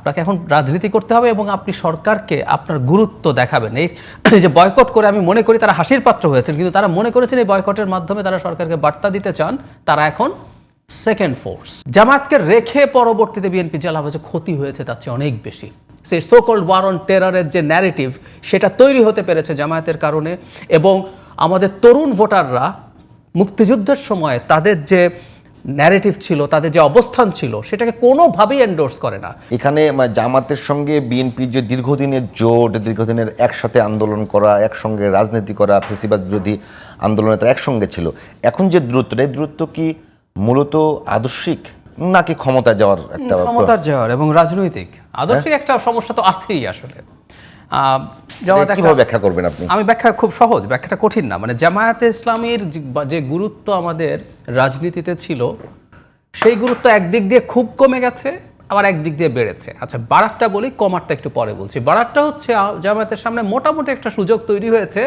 আপনাকে এখন রাজনীতি করতে হবে এবং আপনি সরকারকে আপনার গুরুত্ব দেখাবেন। এই যে বয়কট করে আমি মনে করি তারা হাসির পাত্র হয়েছেন, কিন্তু তারা মনে করেছেন এই বয়কটের মাধ্যমে তারা সরকারকে বার্তা দিতে চান তারা এখন সেকেন্ড ফোর্স। জামাতকে রেখে পরবর্তীতে বিএনপি যা লাভ হয়েছে, ক্ষতি হয়েছে তার চেয়ে অনেক বেশি। সেই সোকল্ড ওয়ার অন টেররের যে ন্যারেটিভ সেটা তৈরি হতে পেরেছে জামায়াতের কারণে, এবং আমাদের তরুণ ভোটাররা মুক্তিযুদ্ধের সময় তাদের যে ন্যারেটিভ ছিল, তাদের যে অবস্থান ছিল, সেটাকে কোনোভাবেই এন্ডোর্স করে না। এখানে জামাতের সঙ্গে বিএনপির যে দীর্ঘদিনের জোট, দীর্ঘদিনের একসাথে আন্দোলন করা, একসঙ্গে রাজনীতি করা, ফেসিবাদ বিরোধী আন্দোলনে তারা একসঙ্গে ছিল, এখন যে দূরত্বটা, এই দূরত্ব কি মূলত আদর্শিক নাকি ক্ষমতায় যাওয়ার একটা? ক্ষমতার যাওয়ার এবং রাজনৈতিক। আদর্শিক একটা সমস্যা তো আসছেই আসলে। কিভাবে ব্যাখ্যা করবেন আপনি? আমি ব্যাখ্যা খুব সহজ, ব্যাখ্যাটা কঠিন না। মানে জামায়াতে ইসলামীর যে গুরুত্ব আমাদের রাজনীতিতে ছিল, সেই গুরুত্ব একদিক দিয়ে খুব কমে গেছে, আবার একদিক দিয়ে বেড়েছে। আচ্ছা, বাড়ারটা বলি, কমারটা একটু পরে বলছি। বাড়ারটা হচ্ছে জামায়াতের সামনে মোটামুটি একটা সুযোগ তৈরি হয়েছে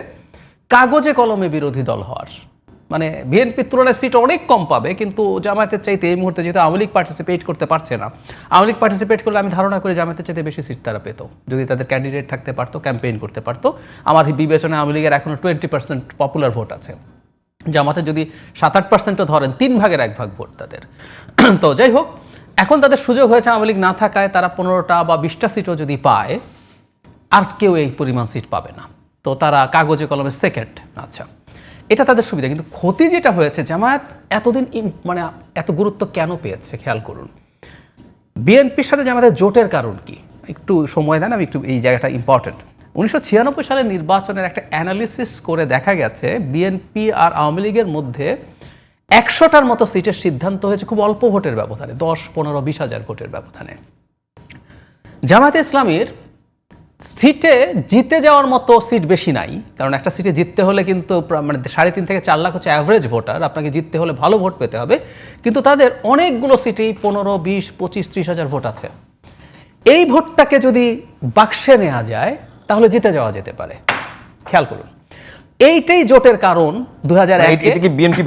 কাগজে কলমে বিরোধী দল হওয়ার। মানে বিএনপির তুলনায় সিট অনেক কম পাবে, কিন্তু জামায়াতের চাইতে এই মুহূর্তে যেহেতু আওয়ামী লীগ পার্টিসিপেট করতে পারছে না, আওয়ামী লীগ পার্টিসিপেট করলে আমি ধারণা করি জামায়াতের চাইতে বেশি সিট তারা পেত, যদি তাদের ক্যান্ডিডেট থাকতে পারতো, ক্যাম্পেইন করতে পারতো। আমার বিবেচনায় আওয়ামী লীগের এখনও 20% পপুলার ভোট আছে, জামাতে যদি 7-8%ও ধরেন, 3 ভাগের 1 ভাগ ভোট তাদের। তো যাই হোক, এখন তাদের সুযোগ হয়েছে আওয়ামী লীগ না থাকায় তারা 15টা বা 20টা সিটও যদি পায়, আর কেউ এই পরিমাণ সিট পাবে না, তো তারা কাগজে কলমে সেকেন্ড। আচ্ছা, এটা তাদের সুবিধা। কিন্তু ক্ষতি যেটা হয়েছে, জামায়াত এতদিন মানে এত গুরুত্ব কেন পেয়েছে খেয়াল করুন। বিএনপির সাথে জামায়াতের জোটের কারণ কি, একটু সময় দেন, আমি একটু এই জায়গাটা ইম্পর্টেন্ট। 1996 সালের নির্বাচনের একটা অ্যানালিসিস করে দেখা গেছে বিএনপি আর আওয়ামী লীগের মধ্যে 100টার মতো সিটের সিদ্ধান্ত হয়েছে খুব অল্প ভোটের ব্যবধানে, 10, 15, 20 হাজার ভোটের ব্যবধানে। জামায়াতে ইসলামীর সিটে জিতে যাওয়ার মতো সিট বেশি নাই, কারণ একটা সিটে জিততে হলে কিন্তু মানে 3.5 থেকে 4 লাখ হচ্ছে অ্যাভারেজ ভোটার, আপনাকে জিততে হলে ভালো ভোট পেতে হবে। কিন্তু তাদের অনেকগুলো সিটেই 15, 20, 25, 30 হাজার ভোট আছে। এই ভোটটাকে যদি বাক্সে নেওয়া যায় তাহলে জিতে যাওয়া যেতে পারে। খেয়াল করুন, এইটাই জোটের কারণ। 2001 বিএনপি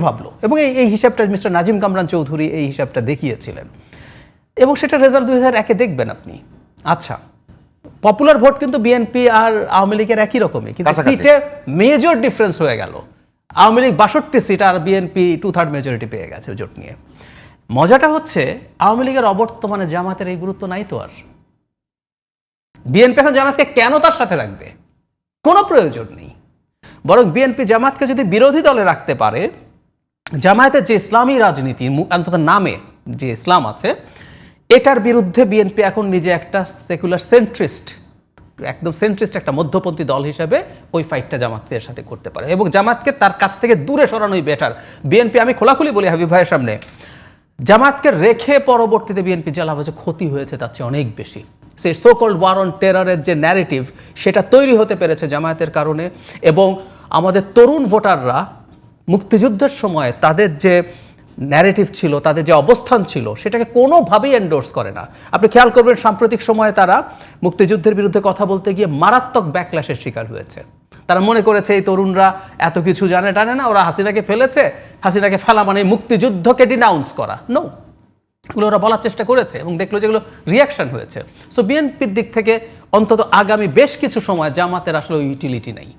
ভাবলো এবং এই হিসাবটা মিস্টার নাজিম কামরান চৌধুরী এই হিসাবটা দেখিয়েছিলেন, এবং সেটা রেজাল্ট 2001-এ দেখবেন আপনি। আচ্ছা, পপুলার ভোট কিন্তু বিএনপি আর আওয়ামী লীগের একই রকমই, কিন্তু সিটে মেজর ডিফারেন্স হয়ে গেল। আওয়ামী লীগ 62 সিট আর বিএনপি 2/3 মেজরিটি পেয়ে গেছে জোট নিয়ে। মজাটা হচ্ছে আওয়ামী লীগের অবর্তমানে জামাতের এই গুরুত্ব নাই তো আর। বিএনপি এখন জামাতকে কেন তার সাথে রাখবে? কোনো প্রয়োজন নেই। বরং বিএনপি জামাতকে যদি বিরোধী দলে রাখতে পারে, জামায়াতের যে ইসলামী রাজনীতি, অন্তত নামে যে ইসলাম আছে, এটার বিরুদ্ধে বিএনপি এখন নিজে একটা সেকুলার সেন্ট্রিস্ট, একদম সেন্ট্রিস্ট একটা মধ্যপন্থী দল হিসেবে ওই ফাইটটা জামাতের সাথে করতে পারে, এবং জামাতকে তার কাছ থেকে দূরে সরানোই বেটার। বিএনপি, আমি খোলাখুলি বলি হাবিব ভাইয়ের সামনে, জামাতকে রেখে পরবর্তীতে বিএনপি যা লাভ হয়েছে, ক্ষতি হয়েছে তার চেয়ে অনেক বেশি। সেই সোকল্ড ওয়ার অন টেররের যে ন্যারেটিভ সেটা তৈরি হতে পেরেছে জামায়াতের কারণে, এবং আমাদের তরুণ ভোটাররা মুক্তিযুদ্ধের সময় তাদের যে ন্যারেটিভ ছিল, তাদের যে অবস্থান ছিল, সেটাকে কোনোভাবেই এন্ডোর্স করে না। আপনি খেয়াল করবেন সাম্প্রতিক সময়ে তারা মুক্তিযুদ্ধের বিরুদ্ধে কথা বলতে গিয়ে মারাত্মক ব্যাকল্যাশের শিকার হয়েছে। তারা মনে করেছে এই তরুণরা এত কিছু টানে না, ওরা হাসিনাকে ফেলেছে, হাসিনাকে ফেলা মানে মুক্তিযুদ্ধকে ডিনাউন্স করা। নো, এগুলো ওরা বলার চেষ্টা করেছে এবং দেখলো যেগুলো রিয়াকশন হয়েছে। সো বিএনপির দিক থেকে অন্তত আগামী বেশ কিছু সময় জামাতের আসলে ইউটিলিটি নেই।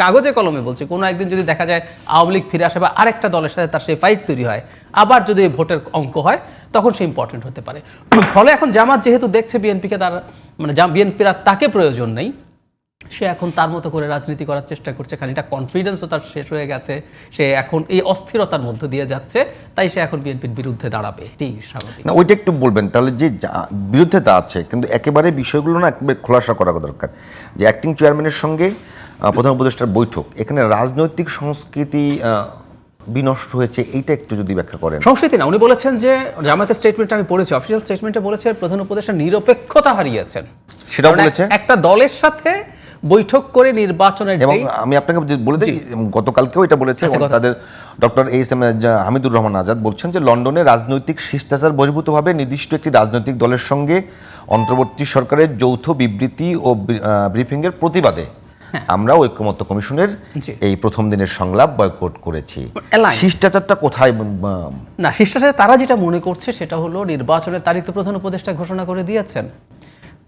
কাগজে কলমে বলছে, কোনো একদিন যদি দেখা যায় আওয়ামী লীগ ফিরে আসে বা আরেকটা দলের সাথে তার সেই ফাইট তৈরি হয়, আবার যদি ভোটের অঙ্ক হয়, তখন সে ইম্পর্টেন্ট হতে পারে। ফলে এখন জামাত যেহেতু দেখছে বিএনপিকে তার মানে বিএনপির আর তাকে প্রয়োজন নেই, সে এখন তার মতো করে রাজনীতি করার চেষ্টা করছে। খানিকটা কনফিডেন্সও তার শেষ হয়ে গেছে, সে এখন এই অস্থিরতার মধ্য দিয়ে যাচ্ছে, তাই সে এখন বিএনপির বিরুদ্ধে দাঁড়াবে, এটাই স্বাভাবিক। না, ওইটা একটু বলবেন তাহলে, যে বিরুদ্ধেতা আছে কিন্তু একেবারে বিষয়গুলো না একবার খোলাসা করা দরকার। যে অ্যাক্টিং চেয়ারম্যানের সঙ্গে প্রধান উপদেষ্টার বৈঠক, এখানে রাজনৈতিক সংস্কৃতি বিনষ্ট হয়েছে, এইটা একটু যদি ব্যাখ্যা করেন। সংস্কৃতি না, উনি বলেছেন যে জামাতের স্টেটমেন্ট আমি পড়েছি, অফিসিয়াল স্টেটমেন্টে বলেছে প্রধান উপদেষ্টা নিরপেক্ষতা হারিয়েছেন। সেটাও বলেছে একটা দলের সাথে বৈঠক করে নির্বাচনের, এবং আমি আপনাকে বলে দিই, গতকালকেও এটা বলেছে তাদের ডক্টর এস.এম. হামিদুর রহমান আজাদ বলছেন যে লন্ডনে রাজনৈতিক শিষ্টাচার বহির্ভূতভাবে নির্দিষ্ট একটি রাজনৈতিক দলের সঙ্গে অন্তর্বর্তী সরকারের যৌথ বিবৃতি ও ব্রিফিংয়ের প্রতিবাদে আমরা ঐক্যমত্য কমিশনের জি। এই প্রথম দিনের সংলাপ বয়কট করেছি। Align. শিষ্টাচারটা কোথায় না, শিষ্টাচারে তারা যেটা মনে করছে সেটা হলো নির্বাচনের তারিখ তো প্রধান উপদেষ্টা ঘোষণা করে দিয়েছেন,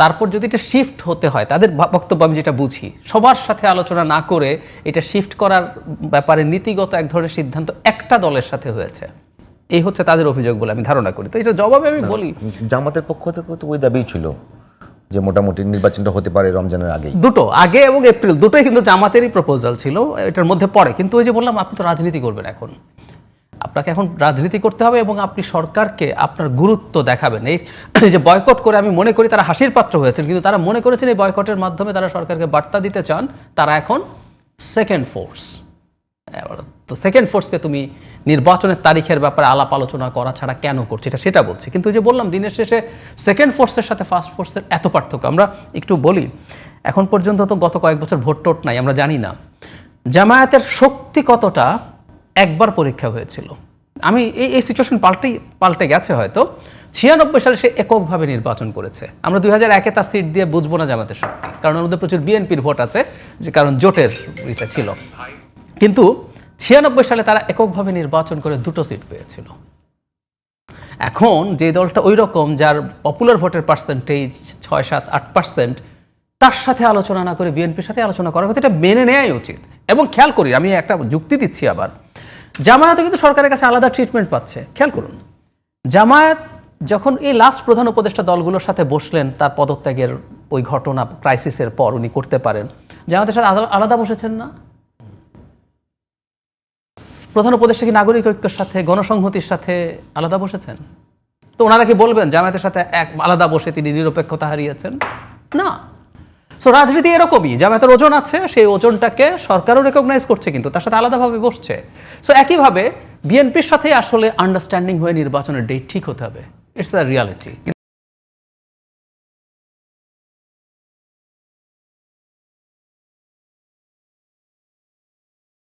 তারপর যদি এটা শিফট হতে হয়, তাদের বক্তব্য আমি যেটা বুঝি, সবার সাথে আলোচনা না করে এটা শিফট করার ব্যাপারে নীতিগত এক ধরনের সিদ্ধান্ত একটা দলের সাথে হয়েছে, এই হচ্ছে তাদের অভিযোগ বলে আমি ধারণা করি। তো এটা জবাবে আমি বলি, জামাতের পক্ষ থেকে তো ওই দাবি ছিল যে মোটামুটি নির্বাচনটা হতে পারে রমজানের আগেই। দুটো আগে এবং এপ্রিল দুটোই কিন্তু জামাতেরই প্রপোজাল ছিল, এটার মধ্যে পড়ে। কিন্তু ওই যে বললাম, আপনি তো রাজনীতি করবেন এখন, আপনাকে এখন রাজনীতি করতে হবে এবং আপনি সরকারকে আপনার গুরুত্ব দেখাবেন। এই যে বয়কট করে আমি মনে করি তারা হাসির পাত্র হয়েছেন, কিন্তু তারা মনে করেছেন এই বয়কটের মাধ্যমে তারা সরকারকে বার্তা দিতে চান তারা এখন সেকেন্ড ফোর্স। তো সেকেন্ড ফোর্সকে তুমি নির্বাচনের তারিখের ব্যাপারে আলাপ আলোচনা করা ছাড়া কেন করছে, সেটা বলছি। কিন্তু ওই যে বললাম, দিনের শেষে সেকেন্ড ফোর্সের সাথে ফার্স্ট ফোর্সের এত পার্থক্য। আমরা একটু বলি, এখন পর্যন্ত তো গত কয়েক বছর ভোট টোট নাই, আমরা জানি না জামায়াতের শক্তি কতটা একবার পরীক্ষা হয়েছিল। আমি এই সিচুয়েশন পাল্টে গেছে হয়তো। 96 সালে সে এককভাবে নির্বাচন করেছে। আমরা 2001-এ তার সিট দিয়ে বুঝবো না জামাতের শক্তি, কারণ ওর মধ্যে প্রচুর বিএনপির ভোট আছে, যে কারণ জোটের এটা ছিল। কিন্তু 96 সালে তারা এককভাবে নির্বাচন করে 2টো সিট পেয়েছিল। এখন যে দলটা ওই রকম, যার পপুলার ভোটের পার্সেন্টেজ 6-7-8%, তার সাথে আলোচনা না করে বিএনপির সাথে আলোচনা করার কথা, এটা মেনে নেওয়াই উচিত। এবং খেয়াল করি, আমি একটা যুক্তি দিচ্ছি আবার, জামায়াতও কিন্তু সরকারের কাছে আলাদা ট্রিটমেন্ট পাচ্ছে। খেয়াল করুন, জামায়াত যখন এই লাস্ট প্রধান উপদেষ্টা দলগুলোর সাথে বসলেন, তার পদত্যাগের ওই ঘটনা ক্রাইসিসের পর উনি করতে পারেন, জামায়াতের সাথে আলাদা বসেছেন না? প্রধান উপদেষ্টা কি নাগরিক ঐক্যের সাথে, গণসংহতির সাথে আলাদা বসেছেন? তো ওনারা কি বলবেন জামায়াতের সাথে আলাদা বসে তিনি নিরপেক্ষতা হারিয়েছেন? না। সো রাজনীতি এরকমই, জামায়াতের ওজন আছে, সেই ওজনটাকে সরকারও রেকগনাইজ করছে, কিন্তু তার সাথে আলাদাভাবে বসছে। সো একইভাবে বিএনপির সাথে আসলে আন্ডারস্ট্যান্ডিং হয়ে নির্বাচনের ডেট ঠিক হতে হবে। It's the reality.